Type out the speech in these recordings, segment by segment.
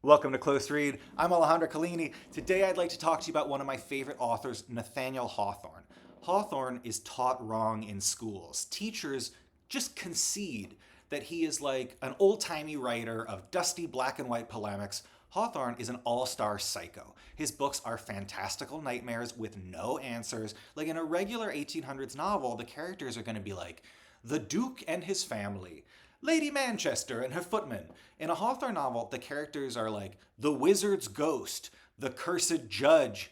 Welcome to Close Read. I'm Alejandro. Today I'd like to talk to you about one of my favorite authors, Nathaniel Hawthorne. Hawthorne is taught wrong in schools. Teachers just concede that he is like an old-timey writer of dusty black and white polemics. Hawthorne is an all-star psycho. His books are fantastical nightmares with no answers. Like in a regular 1800s novel, the characters are going to be like, the Duke and his family, Lady Manchester and her footman. In a Hawthorne novel, the characters are like the wizard's ghost, the cursed judge,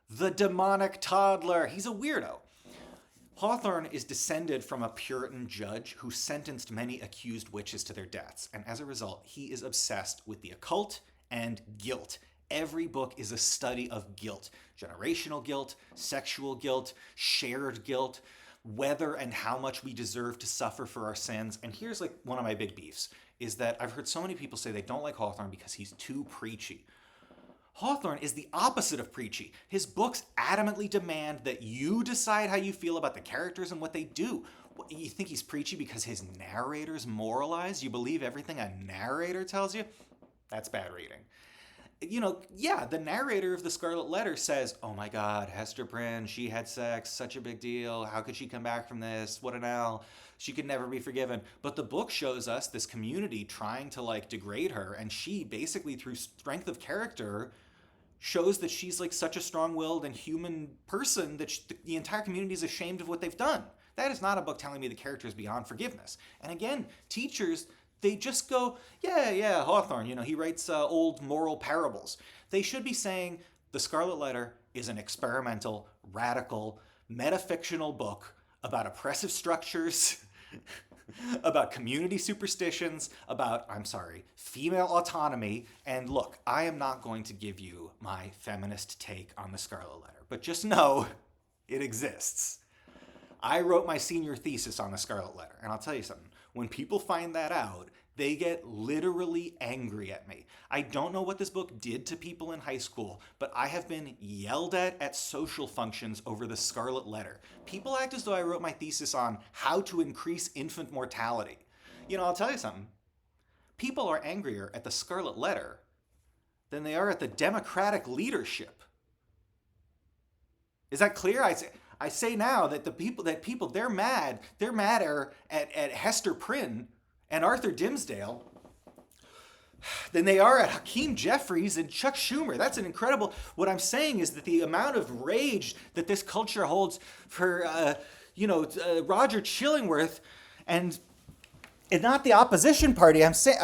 the demonic toddler. He's a weirdo. Hawthorne is descended from a Puritan judge who sentenced many accused witches to their deaths, and as a result, he is obsessed with the occult and guilt. Every book is a study of guilt. Generational guilt, sexual guilt, shared guilt, whether and how much we deserve to suffer for our sins. And here's like one of my big beefs, is that I've heard so many people say they don't like Hawthorne because he's too preachy. Hawthorne is the opposite of preachy. His books adamantly demand that you decide how you feel about the characters and what they do. You think he's preachy because his narrators moralize? You believe everything a narrator tells you? That's bad reading. The narrator of the Scarlet Letter says, oh my God, Hester Prynne, she had sex, such a big deal. How could she come back from this? What an L. She could never be forgiven. But the book shows us this community trying to degrade her, and she basically through strength of character shows that she's such a strong-willed and human person that the entire community is ashamed of what they've done. That is not a book telling me the character is beyond forgiveness. And again, teachers, they just go, yeah, Hawthorne, he writes old moral parables. They should be saying The Scarlet Letter is an experimental, radical, metafictional book about oppressive structures, about community superstitions, about, female autonomy. And look, I am not going to give you my feminist take on The Scarlet Letter, but just know it exists. I wrote my senior thesis on The Scarlet Letter, and I'll tell you something. When people find that out, they get literally angry at me. I don't know what this book did to people in high school, but I have been yelled at social functions over The Scarlet Letter. People act as though I wrote my thesis on how to increase infant mortality. I'll tell you something. People are angrier at The Scarlet Letter than they are at the Democratic leadership. Is that clear? I say now that they're mad. They're madder at Hester Prynne and Arthur Dimmesdale than they are at Hakeem Jeffries and Chuck Schumer. That's an incredible. What I'm saying is that the amount of rage that this culture holds for, Roger Chillingworth and not the opposition party. I'm saying.